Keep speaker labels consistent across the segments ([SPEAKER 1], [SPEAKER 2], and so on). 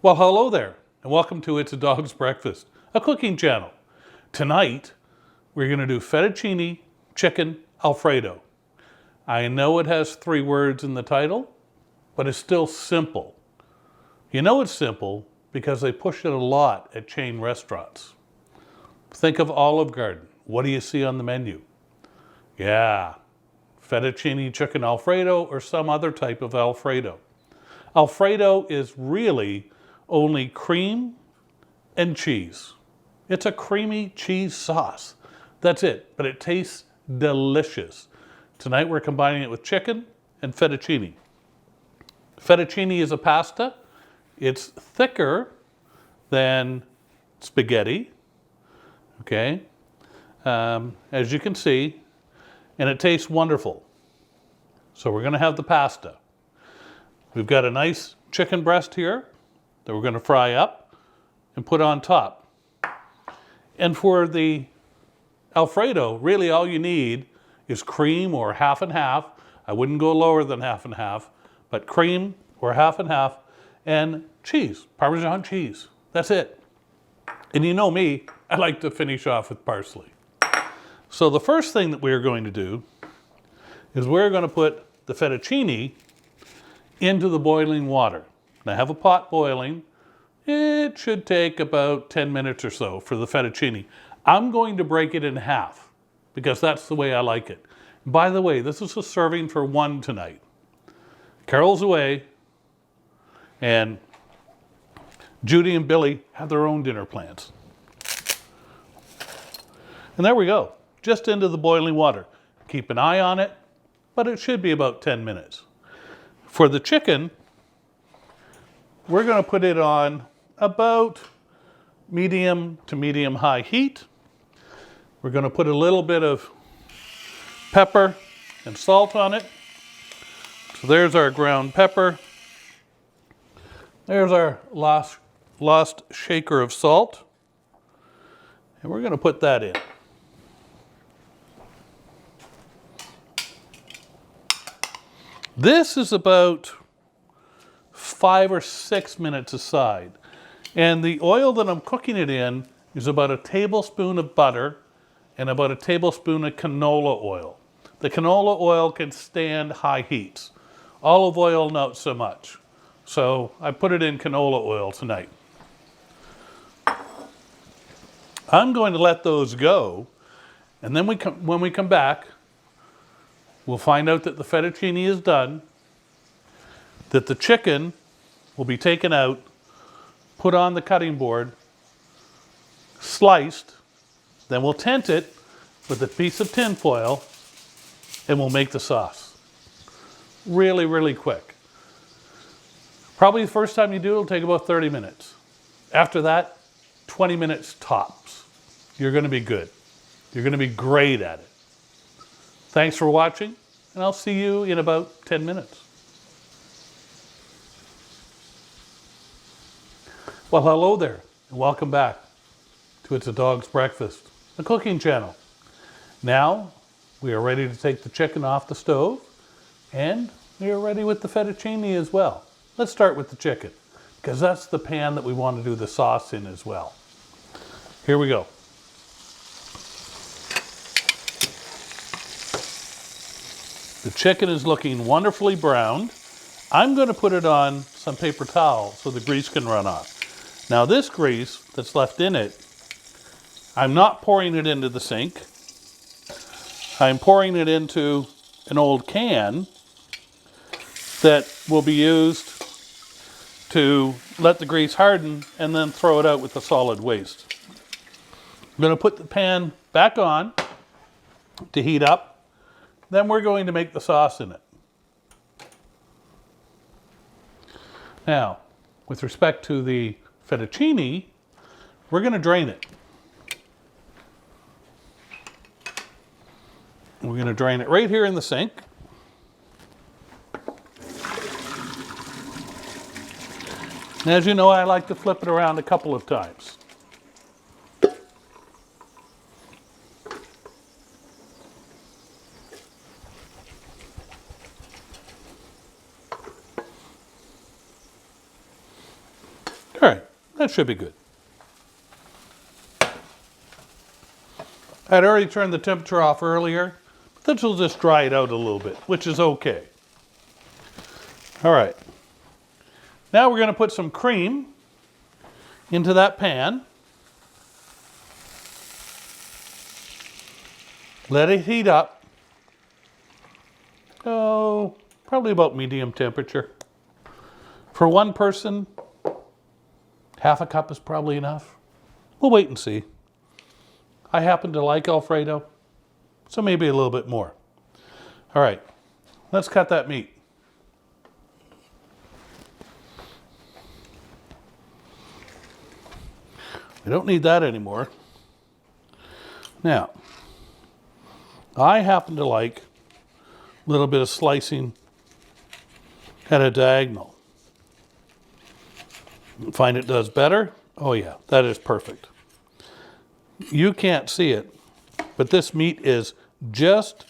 [SPEAKER 1] Well, hello there, and welcome to It's a Dog's Breakfast, a cooking channel. Tonight, we're going to do fettuccine chicken Alfredo. I know it has 3 words in the title, but it's still simple. You know it's simple because they push it a lot at chain restaurants. Think of Olive Garden. What do you see on the menu? Yeah, fettuccine chicken Alfredo or some other type of Alfredo. Alfredo is really only cream and cheese. It's a creamy cheese sauce. That's it, but it tastes delicious. Tonight we're combining it with chicken and fettuccine. Fettuccine is a pasta. It's thicker than spaghetti, okay, as you can see, and it tastes wonderful. So we're gonna have the pasta. We've got a nice chicken breast here that we're going to fry up and put on top. And for the Alfredo, really all you need is cream or half and half. I wouldn't go lower than half and half, but cream or half and half, and cheese, Parmesan cheese. That's it. And you know me, I like to finish off with parsley. So the first thing that we're going to do is we're going to put the fettuccine into the boiling water. Now I have a pot boiling. It should take about 10 minutes or so for the fettuccine. I'm going to break it in half because that's the way I like it. By the way, this is a serving for 1 tonight. Carol's away and Judy and Billy have their own dinner plans. And there we go, just into the boiling water. Keep an eye on it, but it should be about 10 minutes. For the chicken, we're going to put it on about medium to medium high heat. We're going to put a little bit of pepper and salt on it. So there's our ground pepper. There's our last shaker of salt. And we're going to put that in. This is about 5 or 6 minutes aside. And the oil that I'm cooking it in is about a tablespoon of butter and about a tablespoon of canola oil. The canola oil can stand high heats. Olive oil, not so much. So I put it in canola oil tonight. I'm going to let those go, and then when we come back, we'll find out that the fettuccine is done, that the chicken will be taken out, put on the cutting board, sliced, then we'll tent it with a piece of tin foil, and we'll make the sauce. Really, really quick. Probably the first time you do it, it'll take about 30 minutes. After that, 20 minutes tops. You're going to be good. You're going to be great at it. Thanks for watching, and I'll see you in about 10 minutes. Well, hello there, and welcome back to It's a Dog's Breakfast, the cooking channel. Now, we are ready to take the chicken off the stove, and we are ready with the fettuccine as well. Let's start with the chicken, because that's the pan that we want to do the sauce in as well. Here we go. The chicken is looking wonderfully browned. I'm going to put it on some paper towel so the grease can run off. Now this grease that's left in it, I'm not pouring it into the sink. I'm pouring it into an old can that will be used to let the grease harden and then throw it out with the solid waste. I'm going to put the pan back on to heat up. Then we're going to make the sauce in it. Now, with respect to the fettuccine, we're going to drain it. We're going to drain it right here in the sink. And as you know, I like to flip it around a couple of times. All right, that should be good. I'd already turned the temperature off earlier. This will just dry it out a little bit, which is okay. All right. Now we're going to put some cream into that pan. Let it heat up. Oh, probably about medium temperature. For one person, half a cup is probably enough. We'll wait and see. I happen to like Alfredo, so maybe a little bit more. All right, let's cut that meat. We don't need that anymore. Now, I happen to like a little bit of slicing at a diagonal. Find it does better? Oh yeah, that is perfect. You can't see it, but this meat is just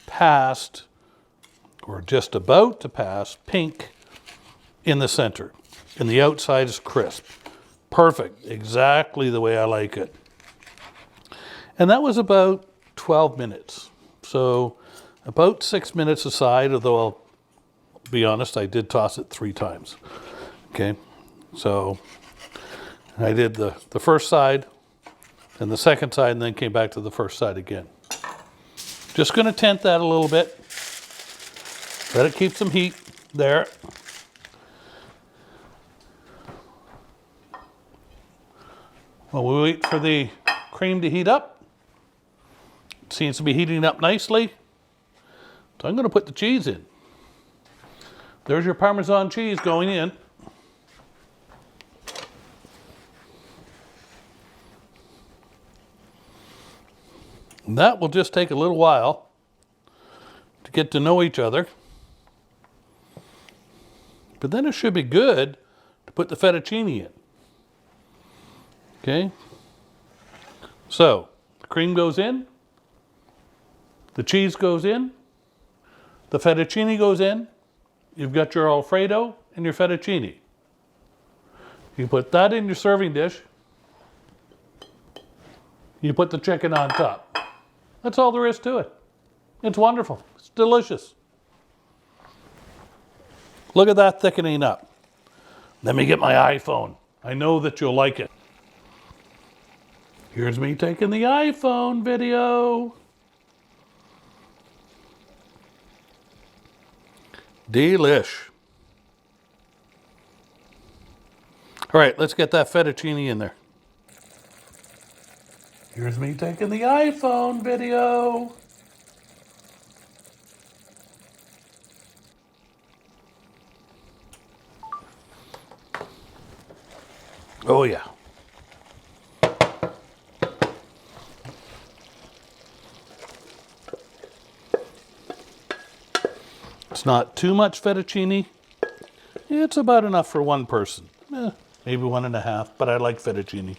[SPEAKER 1] past, or just about to pass, pink in the center. And the outside is crisp. Perfect, exactly the way I like it. And that was about 12 minutes. So about 6 minutes aside, although I'll be honest, I did toss it 3 times. Okay, so I did the first side and the second side and then came back to the first side again. Just gonna tent that a little bit. Let it keep some heat there. While we wait for the cream to heat up, it seems to be heating up nicely. So I'm going to put the cheese in. There's your Parmesan cheese going in. And that will just take a little while to get to know each other. But then it should be good to put the fettuccine in. Okay, so the cream goes in, the cheese goes in, the fettuccine goes in, you've got your Alfredo and your fettuccine. You put that in your serving dish, you put the chicken on top. That's all there is to it. It's wonderful, it's delicious. Look at that thickening up. Let me get my iPhone. I know that you'll like it. Here's me taking the iPhone video. Delish. All right, let's get that fettuccine in there. Here's me taking the iPhone video. Oh yeah. It's not too much fettuccine. It's about enough for one person. Maybe 1.5, but I like fettuccine.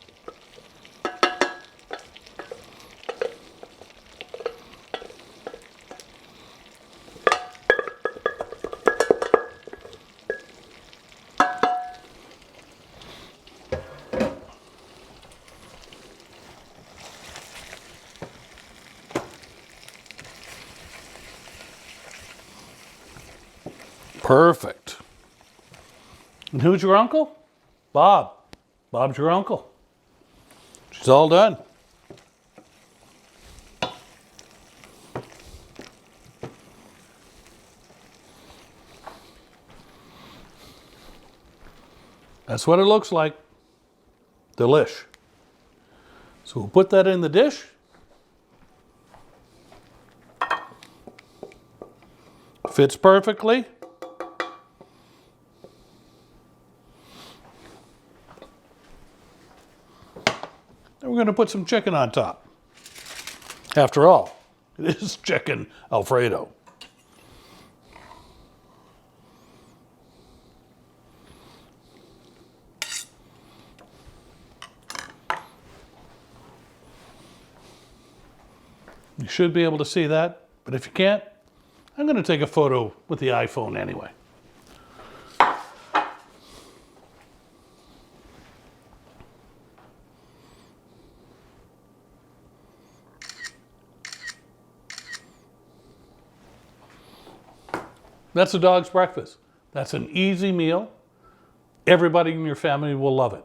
[SPEAKER 1] Perfect. And who's your uncle? Bob. Bob's your uncle. She's all done. That's what it looks like. Delish. So we'll put that in the dish. Fits perfectly. And we're going to put some chicken on top. After all, it is chicken Alfredo. You should be able to see that, but if you can't, I'm going to take a photo with the iPhone anyway. That's a dog's breakfast. That's an easy meal. Everybody in your family will love it.